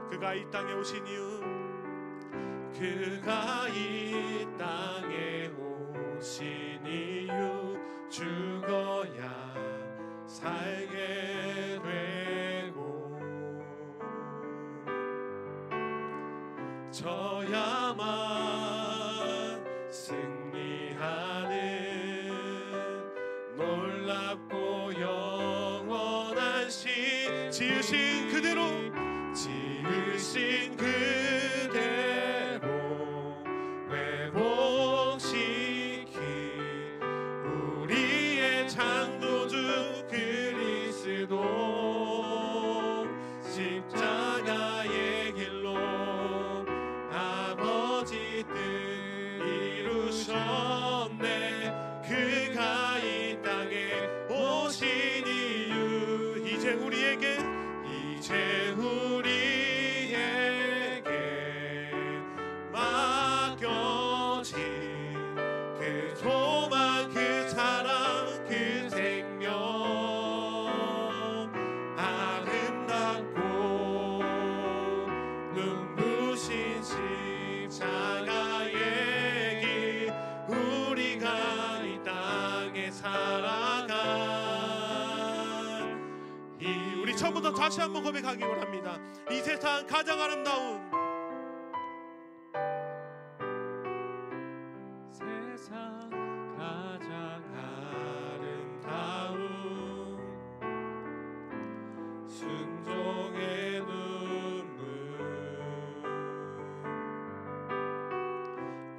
그가 이 땅에 오신 이유, 그가 이 땅에 오신 이유, 죽어야 살게 되고 져야만 승리하는 놀랍고 영원한 신. 지으신 그대로, 지으신 그대로 회복시키 우리의 창조주 그리스도. 십자가의 길로 아버지 뜻 이루셨네. 그가 이 땅에 오신 이유, 이제 우리에게 맡겨진 그 소망, 그 사랑, 그 생명, 아름답고 눈부신 십자가의 길, 우리가 이 땅에 살아가. 우리 처음부터 다시 한번 고백하기 원합니다. 이 세상 가장 아름다운, 세상 가장 아름다운 순종의 눈물,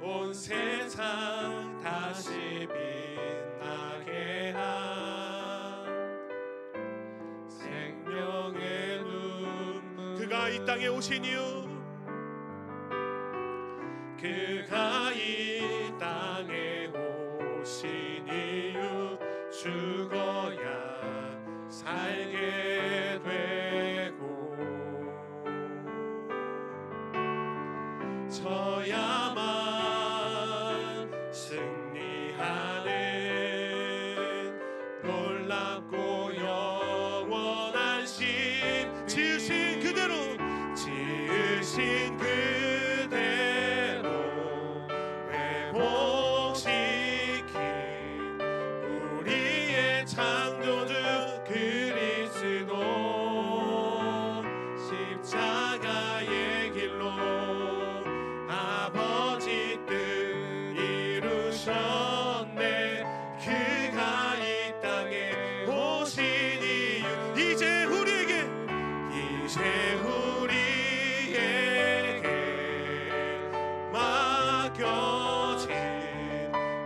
온 세상 다시 빛나게 한 생명의 눈물. 그가 이 땅에 오신 이유, 그가 이 땅에 오신 이유, 죽어야 살게 되고 져야만 승리하는 놀랍고 영원한 신. 지으신 그대로, 지으신 그대로 회복시킨 우리의 창조주 그리스도. 십자가의 길로 아버지 뜻 이루셨네. 그가 이 땅에 오신 이유, 이제 우리에게 맡겨진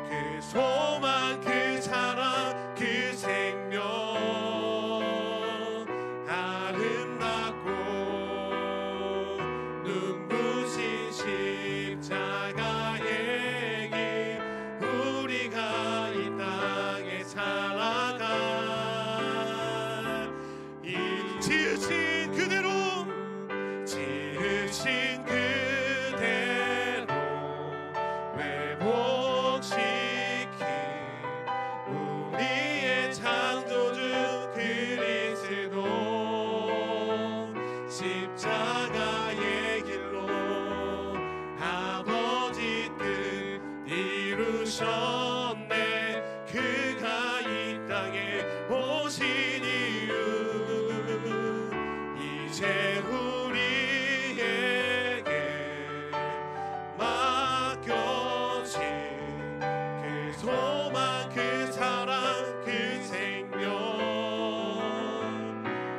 그 소망, 그 사랑, 그 생명, 아름답고 눈부신 십자가의 길, 우리가 이 땅에 살아가. 이 지으신 그대로, 지으신 그대로 회복시킨 우리의 창조주 그리스도. 십자가의 길로 아버지 뜻 이루셨네. 그가 이 땅에 오신 이유, 이제 우리에게 맡겨진 그 소망, 그 사랑, 그 생명,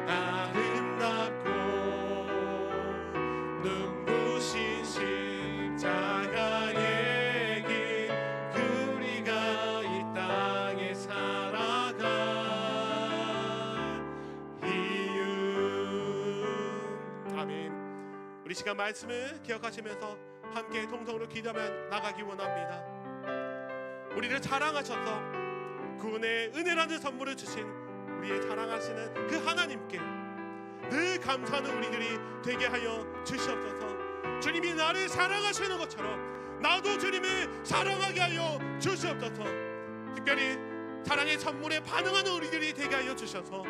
아름답고 눈부신 십자가의 길, 우리가 이 땅에 살아가 이유. 아멘. 우리 시간 말씀을 기억하시면서 함께 통성으로 기도하며 나가기 원합니다. 우리를 사랑하셔서 구원의 은혜라는 선물을 주신 우리의 사랑하시는 그 하나님께 늘 감사하는 우리들이 되게 하여 주시옵소서. 주님이 나를 사랑하시는 것처럼 나도 주님을 사랑하게 하여 주시옵소서. 특별히 사랑의 선물에 반응하는 우리들이 되게 하여 주셔서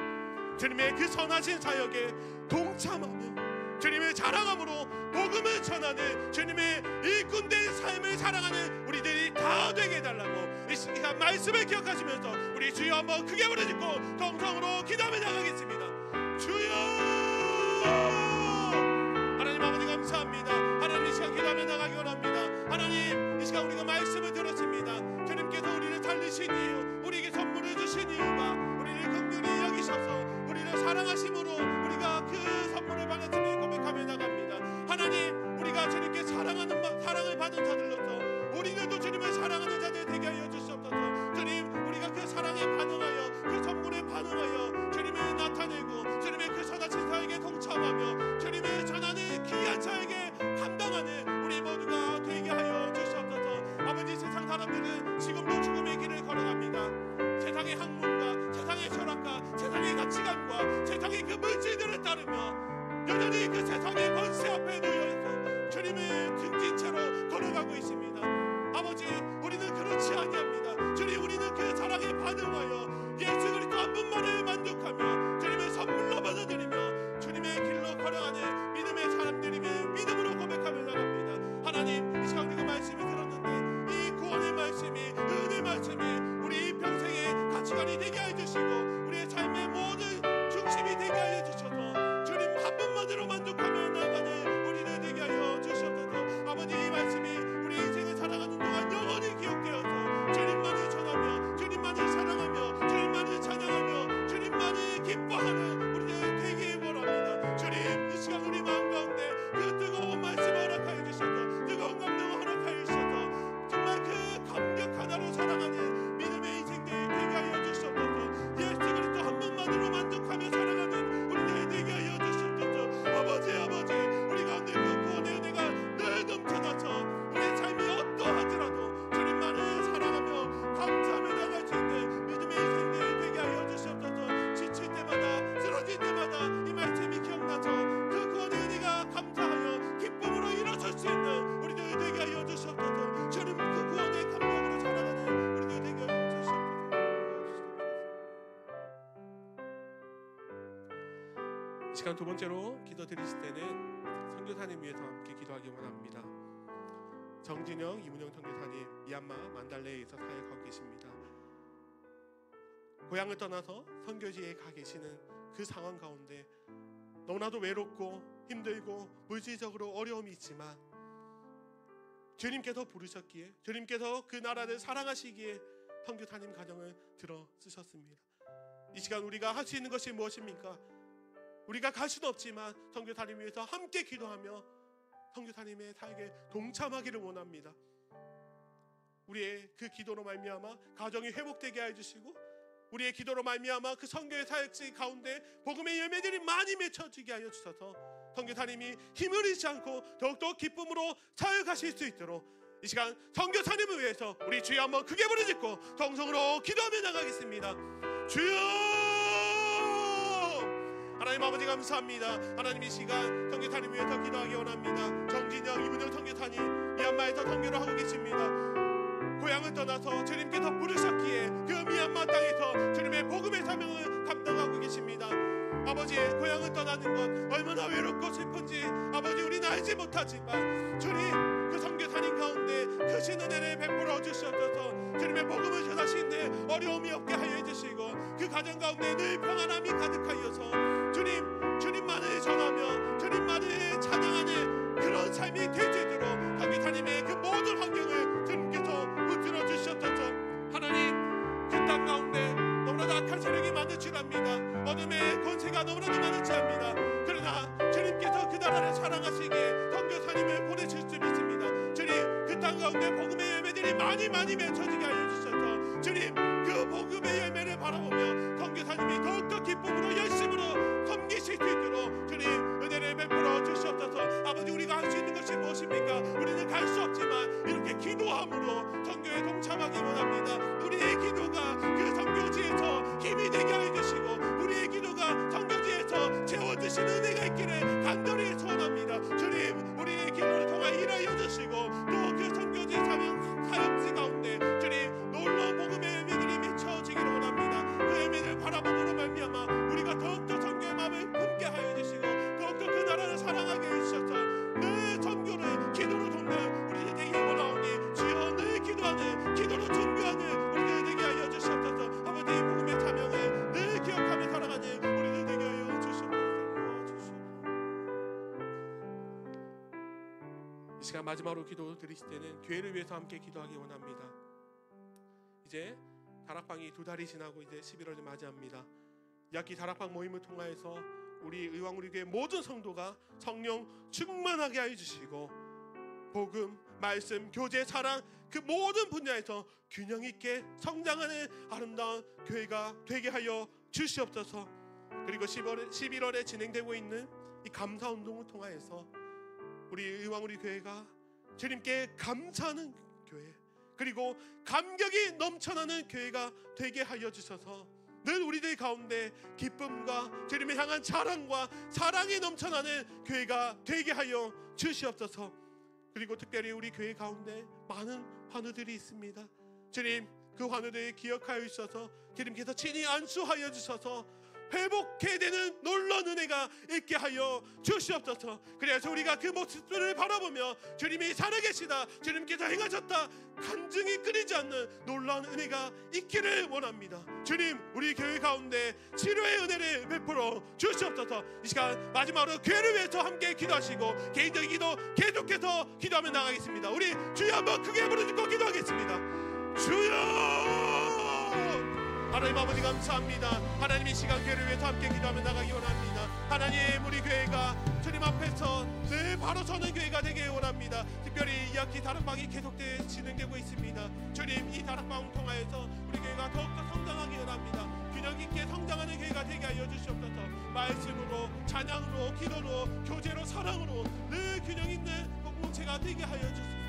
주님의 그 선하신 사역에 동참하며 주님을 자랑함으로 복음을 전하는 주님의 일꾼된 삶을 사랑하는 우리들이 다 되게 해달라고 이 시간 말씀을 기억하시면서 우리 주여 한번 크게 부르짖고 동성으로 기도하며 나가겠습니다. 주여! 하나님 아버지 감사합니다. 하나님 이 시간 기도하며 나가기 원합니다. 하나님 이 시간 우리가 말씀을 들었습니다. 주님께서 우리를 살리신 이유, 우리에게 선물을 주신 이유가 우리를 긍휼히 여기셔서 우리를 사랑하심으로 우리가 그 선물을 받았음을 고백하며 나갑니다. 하나님 우리가 주님께 사랑을 받은 자들로서 우리들도 주님을 사랑하는 자들 되게 하여 주시옵소서. 주님 우리가 그 사랑에 반응하여 그 선물에 반응하여 주님을 나타내고 주님의 그 선하신 사역에 동참하며 주님을 전하는 귀한 사역에 감당하는 우리 모두가 되게 하여 주시옵소서. 아버지 세상 사람들은 지금도 죽음의 길을 걸어갑니다. 세상의 학문과 세상의 철학과 세상의 가치관과 세상의 그 물질들을 따르며 여전히 그 세상의 권세 앞에 놓여서 주님을 등진 채로 걸어가고 있습니다. 아버지 우리는 그렇지 아니합니다. 주님 우리는 그 사랑에 반응하여 예수 그리스도 한 분만을 만족하며 주님의 선물로 받아들이며 주님의 길로 걸어가는 믿음의 사람들임을 믿음으로 고백하며 나갑니다. 하나님 이 시간 우리가 말씀을 들었는데 이 구원의 말씀이 은혜의 말씀이 우리 평생의 가치관이 되게 해주시고 우리의 삶의 모든 중심이 되게 하여 주셔서 주님 한 분만으로 만족하며 나가는 우리를 되게 하여 주시옵소서. 아버지 이 말씀이 우리 인생을 살아가는 동안 영원히 기억되어서 주님만을 전하며 주님만을 사랑하며 주님만을 찬양하며 주님만을 기뻐하는 우리들 되게 원합니다. 주님 이 시간 우리 마음 가운데 그 뜨거운 말씀 허락하여 주셔서 뜨거운 감동 허락하여 주셔서 정말 그 감격 하나로 살아가는 믿음의 인생들 되게 하여 주시옵소서. 예수 그리스도 한 분만으로 만족하며 살아가는 우리들 되게 하여 주시옵소서. 아버지 우리 가운데 그 구원의 은혜가 늘 넘쳐나서 우리의 삶이 어떠하더라도 주님만을 사랑하며 감사하며 나갈 수 있는 믿음의 인생들 되게 하여 주시옵소서. 지칠 때마다 쓰러질 때마다 이 말씀이 기억나서 그 구원의 은혜가 감사하여 기쁨으로 일어설 수 있는 우리들 되게 하여 주시옵소서. 주님 그 구원의 감격으로 살아가는 우리들 되게 하여 주시옵소서. 이 시간 두 번째로 기도 드리실 때는 선교사님 위해서 함께 기도하기 원합니다. 정진영, 이문영 선교사님 미얀마 만달레이에서 사역하고 계십니다. 고향을 떠나서 선교지에 가 계시는 그 상황 가운데 너무나도 외롭고 힘들고 물질적으로 어려움이 있지만 주님께서 부르셨기에 주님께서 그 나라를 사랑하시기에 선교사님 가정을 들어 쓰셨습니다. 이 시간 우리가 할 수 있는 것이 무엇입니까? 우리가 갈 수는 없지만 선교사님 위해서 함께 기도하며 선교사님의 사역에 동참하기를 원합니다. 우리의 그 기도로 말미암아 가정이 회복되게 해주시고 우리의 기도로 말미암아 그 선교의 사역 가운데 복음의 열매들이 많이 맺혀지게 하여 주셔서 선교사님이 힘을 잃지 않고 더욱더 기쁨으로 사역하실 수 있도록 이 시간 선교사님을 위해서 우리 주여 한번 크게 부르짖고 동성으로 기도하며 나가겠습니다. 주여! 하나님 아버지 감사합니다. 하나님 이 시간 선교사님 위해서 기도하기 원합니다. 정진영, 이문영 선교사님 미얀마에서 선교를 하고 계십니다. 고향을 떠나서 주님께서 부르셨기에 그 미얀마 땅에서 주님의 복음의 사명을 감당하고 계십니다. 아버지 고향을 떠나는 것 얼마나 외롭고 슬픈지 아버지 우리는 알지 못하지만 주님 그 선교사님 가운데 크신 은혜를 베풀어 주시옵소서. 주님의 복음을 전하시는데 어려움이 없게 하여 주시고 그 가정 가운데 늘 평안함이 가득하여서 주님만을 전하며 주님만을 찬양하는 그런 삶이 될 수 있도록 선교사님의 그 모든 환경을 주님께서 붙들어 주셨소서. 하나님 그 땅 가운데 너무나도 악한 세력이 많을지랍니다. 어둠의 권세가 너무나도 많을지랍니다. 그러나 주님께서 그 나라를 사랑하시기에 선교사님을 보내실 수 있습니다. 주님 그 땅 가운데 복음의 열매들이 많이 맺혀지게 하여 주셔서 주님 그 복음의 열매를 바라보며 선교사님이 더욱더 기쁨으로 열심으로 섬기실 수 있도록 주님 은혜를 베풀어 주시옵소서. 아버지 우리가 할 수 있는 것이 무엇입니까? 우리는 갈 수 없지만 이렇게 기도함으로 선교에 동참하기 원합니다. 우리의 기도가 그 선교지에서 힘이 되게 하여 주시고 우리의 기도가 선교지에서 채워주시는 은혜가 있기를 간절히 소원합니다. 주님 우리의 기도를 통해 일하여 주시고 또 그 선교지 사역지 가운데 주님 놀라운 복음의 열매들이 맺혀지기를 원합니다. 그 열매를 바라봄으로 말미암아 우리가 더욱더 이 시간 마지막으로 기도 드리실 때는 교회를 위해서 함께 기도하기 원합니다. 이제 다락방이 2달이 지나고 이제 11월을 맞이합니다. 이 학기 다락방 모임을 통하여서 우리 의왕우리 교회 모든 성도가 성령 충만하게 하여 주시고 복음, 말씀, 교제, 사랑 그 모든 분야에서 균형 있게 성장하는 아름다운 교회가 되게 하여 주시옵소서. 그리고 11월에 진행되고 있는 이 감사운동을 통하여서 우리 의왕우리 교회가 주님께 감사하는 교회, 그리고 감격이 넘쳐나는 교회가 되게 하여 주셔서 늘 우리들 가운데 기쁨과 주님을 향한 자랑과 사랑이 넘쳐나는 교회가 되게 하여 주시옵소서. 그리고 특별히 우리 교회 가운데 많은 환우들이 있습니다. 주님, 그 환우들 기억하여 주셔서 주님께서 친히 안수하여 주셔서 회복해야 되는 놀라운 은혜가 있게 하여 주시옵소서. 그래서 우리가 그 모습들을 바라보며 주님이 살아계시다, 주님께서 행하셨다 간증이 끊이지 않는 놀라운 은혜가 있기를 원합니다. 주님, 우리 교회 가운데 치료의 은혜를 베풀어 주시옵소서. 이 시간 마지막으로 교회를 위해서 함께 기도하시고 개인적인 기도 계속해서 기도하며 나가겠습니다. 우리 주여 한번 크게 부르짖고 기도하겠습니다. 주여! 하나님 아버지 감사합니다. 하나님 이 시간 교회를 위해서 함께 기도하며 나가기 원합니다. 하나님, 우리 교회가 주님 앞에서 늘 바로 서는 교회가 되길 원합니다. 특별히 이 학기 다락방이 계속되어 진행되고 있습니다. 주님, 이 다락방을 통하여서 우리 교회가 더욱더 성장하기 원합니다. 균형 있게 성장하는 교회가 되게 하여 주시옵소서. 말씀으로, 찬양으로, 기도로, 교제로, 사랑으로 늘 균형 있는 공동체가 되게 하여 주소서.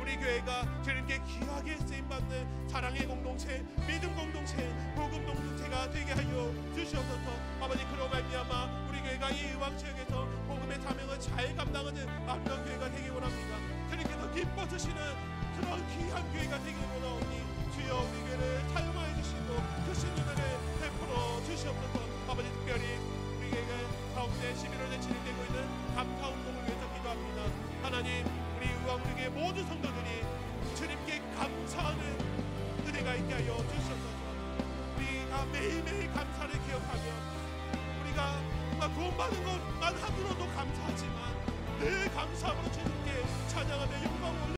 우리 교회가 주님께 귀하게 쓰임받는 사랑의 공동체, 믿음 공동체, 복음 공동체가 되게 하여 주시옵소서. 아버지, 그로 말미암아 우리 교회가 이 의왕지역에서 복음의 사명을 잘 감당하는 아름다운 교회가 되기 원합니다. 주님께서 기뻐 주시는 그런 귀한 교회가 되기 원하오니 주여 우리 교회를 사용하여 주시고 크신 은혜를 베풀어 주시옵소서. 아버지, 특별히 우리 교회가 가운데 11월에 진행되고 있는 감사운동을 위해서 기도합니다. 하나님, 우리 의왕우리교회 모든 성도들이 주님께 감사하는 은혜가 있게 하여 주시옵소서. 우리가 매일매일 감사를 기억하며 우리가 구원받은 것만 하더라도 감사하지만 늘 감사함으로 주님